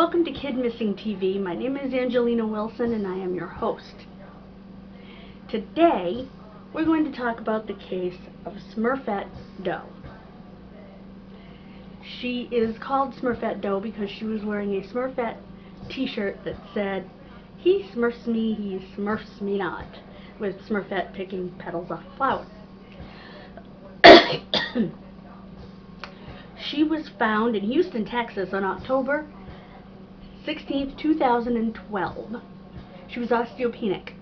Welcome to Kidmissing TV. My name is Angelina Wilson and I am your host. Today, we're going to talk about the case of Smurfette Doe. She is called Smurfette Doe because she was wearing a Smurfette t-shirt that said, "He smurfs me, he smurfs me not," with Smurfette picking petals off a flower. She was found in Houston, Texas on October 16th, 2012. She was osteopenic,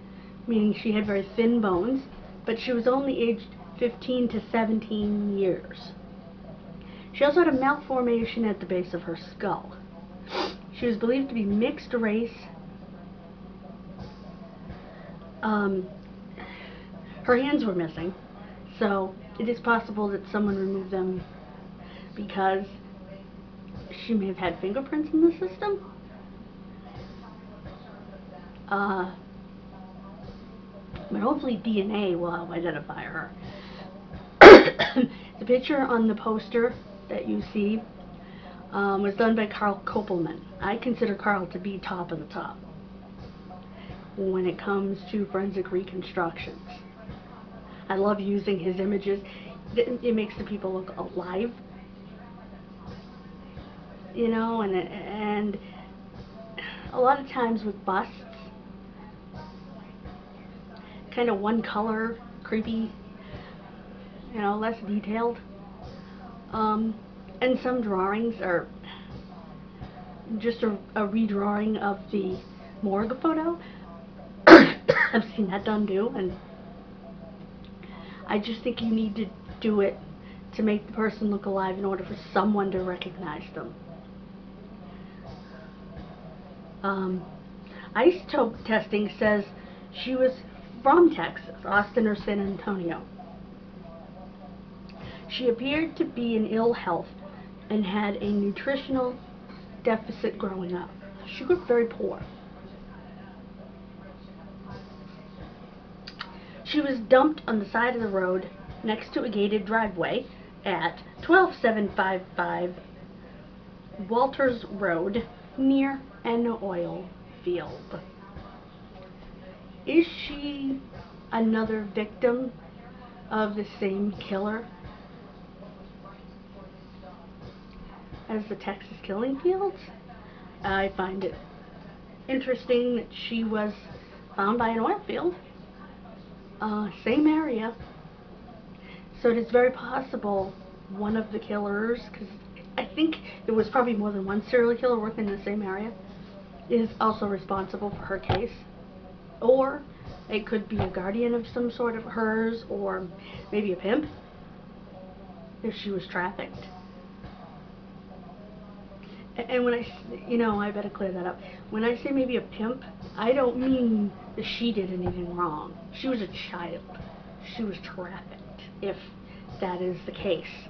meaning she had very thin bones, but she was only aged 15 to 17 years. She also had a malformation at the base of her skull. She was believed to be mixed race. Her hands were missing, so it is possible that someone removed them because she may have had fingerprints in the system. But hopefully DNA will help identify her. The picture on the poster that you see was done by Carl Kopelman. I consider Carl to be top of the top when it comes to forensic reconstructions. I love using his images. It makes the people look alive, you know, and a lot of times with busts, kind of one color, creepy, you know, less detailed. And some drawings are just a redrawing of the morgue photo. I've seen that done too, and I just think you need to do it to make the person look alive in order for someone to recognize them. Isotope testing says she was from Texas, Austin or San Antonio. She appeared to be in ill health and had a nutritional deficit growing up. She grew up very poor. She was dumped on the side of the road next to a gated driveway at 12755 Walters Road near an oil field. Is she another victim of the same killer as the Texas killing fields? I find it interesting that she was found by an oil field, same area, so it is very possible one of the killers, because I think there was probably more than one serial killer working in the same area, is also responsible for her case. Or it could be a guardian of some sort of hers, or maybe a pimp if she was trafficked. And when I better clear that up. When I say maybe a pimp, I don't mean that she did anything wrong. She was a child. She was trafficked, if that is the case.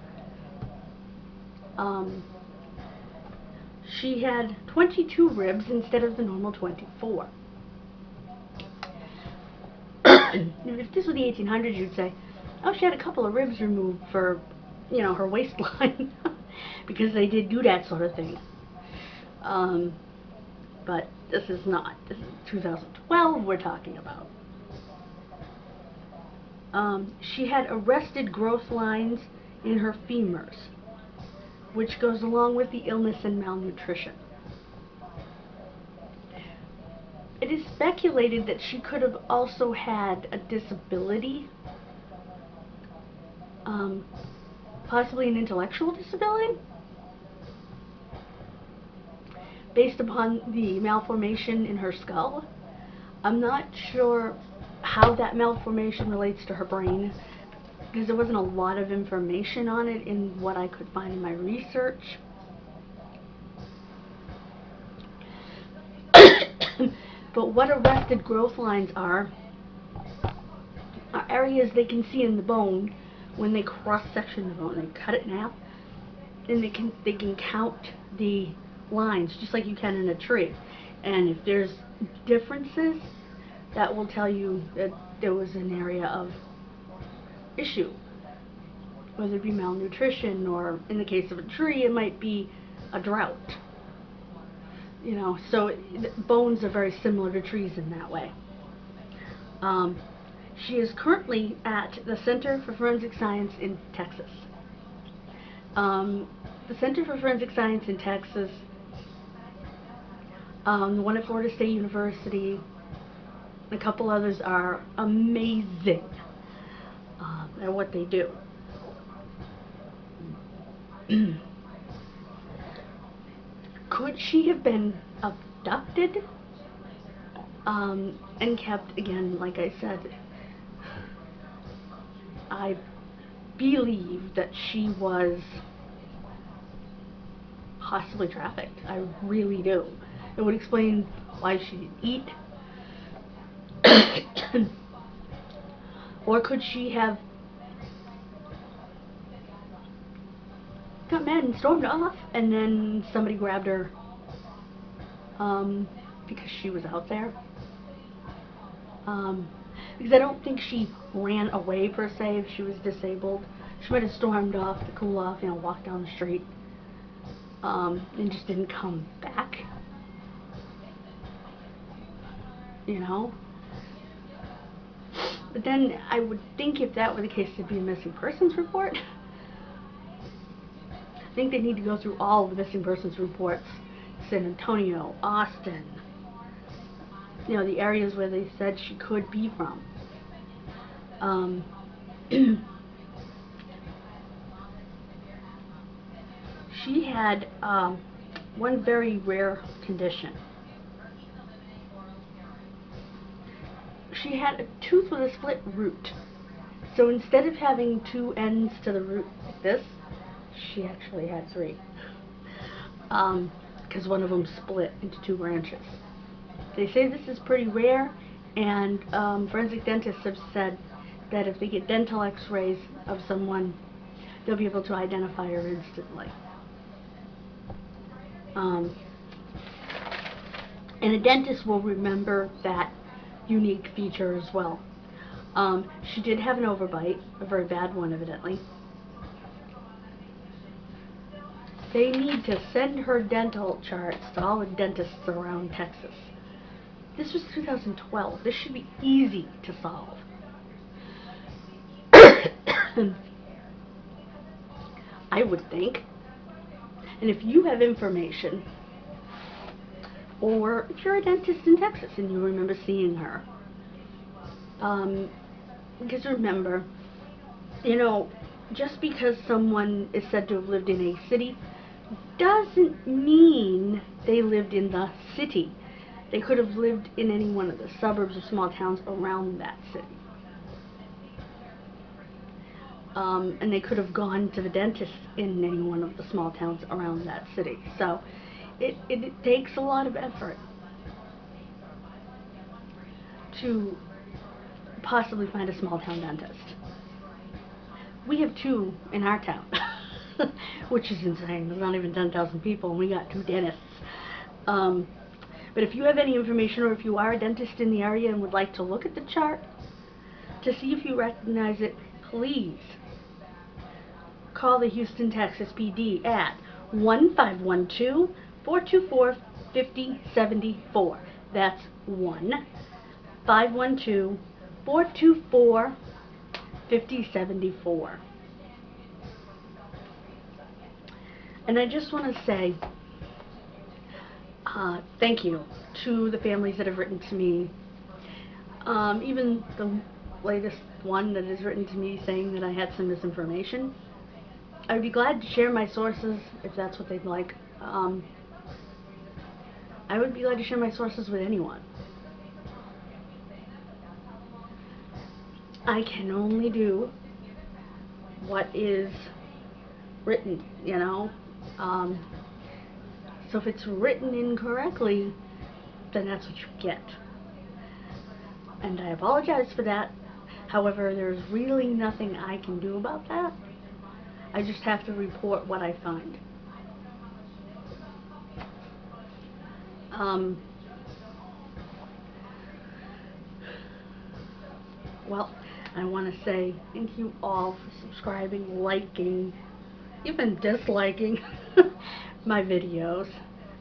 She had 22 ribs instead of the normal 24. If this was the 1800s, you'd say, oh, she had a couple of ribs removed for, her waistline, because they did do that sort of thing. But this is not. This is 2012 we're talking about. She had arrested growth lines in her femurs, which goes along with the illness and malnutrition. It is speculated that she could have also had a disability, possibly an intellectual disability, based upon the malformation in her skull. I'm not sure how that malformation relates to her brain, because there wasn't a lot of information on it in what I could find in my research. But what arrested growth lines are areas they can see in the bone when they cross-section the bone. They cut it in half, and they can count the lines just like you can in a tree. And if there's differences, that will tell you that there was an area of issue, whether it be malnutrition, or in the case of a tree, it might be a drought. You know, so bones are very similar to trees in that way. She is currently at the Center for Forensic Science in Texas. The Center for Forensic Science in Texas, the one at Florida State University, and a couple others are amazing at what they do. Could she have been abducted and kept, again, like I said, I believe that she was possibly trafficked. I really do. It would explain why she didn't eat. Or could she have got mad and stormed off, and then somebody grabbed her because she was out there? Because I don't think she ran away per se if she was disabled. She might have stormed off to cool off, you know, walk down the street, and just didn't come back. You know? But then I would think if that were the case, there'd be a missing persons report. I think they need to go through all the missing persons reports. San Antonio, Austin, you know, the areas where they said she could be from. She had one very rare condition. She had a tooth with a split root. So instead of having two ends to the root like this, she actually had three. Because one of them split into two branches. They say this is pretty rare, and forensic dentists have said that if they get dental x-rays of someone, they'll be able to identify her instantly. And a dentist will remember that unique feature as well. She did have an overbite, a very bad one evidently. They need to send her dental charts to all the dentists around Texas. This was 2012. This should be easy to solve. I would think. And if you have information, or if you're a dentist in Texas and you remember seeing her, because remember, you know, just because someone is said to have lived in a city doesn't mean they lived in the city. They could have lived in any one of the suburbs or small towns around that city. And they could have gone to the dentist in any one of the small towns around that city. So it takes a lot of effort to possibly find a small town dentist. We have two in our town, which is insane. There's not even 10,000 people and we got two dentists. But if you have any information, or if you are a dentist in the area and would like to look at the chart to see if you recognize it, please call the Houston, Texas PD at 1-512-424-5074. That's 1-512-424-5074. And I just want to say thank you to the families that have written to me. Even the latest one that has written to me saying that I had some misinformation. I would be glad to share my sources if that's what they'd like. I would be glad to share my sources with anyone. I can only do what is written, you know. So if it's written incorrectly, then that's what you get. And I apologize for that. However, there's really nothing I can do about that. I just have to report what I find. Well, I want to say thank you all for subscribing, liking, even disliking my videos.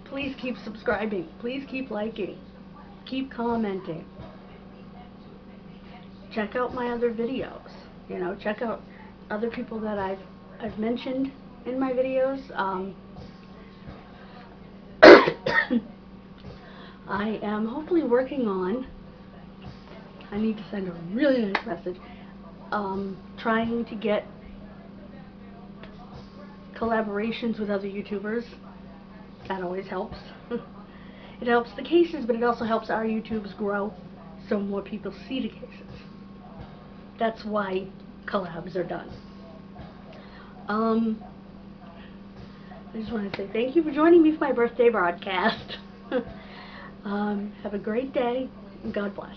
Please keep subscribing. Please keep liking. Keep commenting. Check out my other videos. You know, check out other people that I've mentioned in my videos. I am hopefully working on, I need to send a really nice message, trying to get collaborations with other YouTubers. That always helps. It helps the cases, but it also helps our YouTubes grow so more people see the cases. That's why collabs are done. I just want to say thank you for joining me for my birthday broadcast. Have a great day, and God bless.